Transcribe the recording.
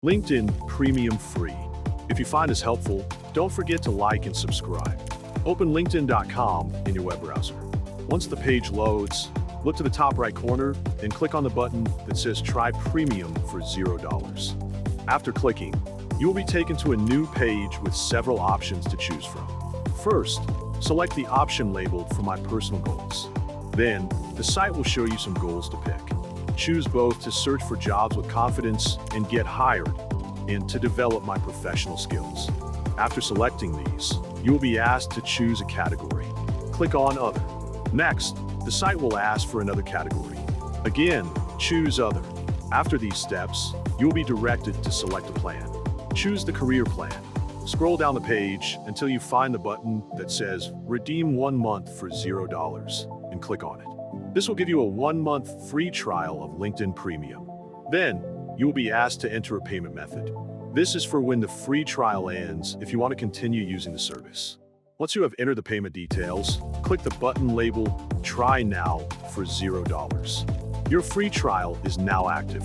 LinkedIn Premium Free. If you find this helpful, don't forget to like and subscribe. Open LinkedIn.com in your web browser. Once the page loads, look to the top right corner and click on the button that says Try Premium for $0. After clicking, you will be taken to a new page with several options to choose from. First, select the option labeled for My Personal Goals. Then, the site will show you some goals to pick. Choose both to search for jobs with confidence and get hired, and to develop my professional skills. After selecting these, you will be asked to choose a category. Click on Other. Next, the site will ask for another category. Again, choose Other. After these steps, you will be directed to select a plan. Choose the career plan. Scroll down the page until you find the button that says Redeem 1 month for $0 and click on it. This will give you a 1-month free trial of LinkedIn Premium. Then, you will be asked to enter a payment method. This is for when the free trial ends if you want to continue using the service. Once you have entered the payment details, click the button labeled Try Now for $0. Your free trial is now active.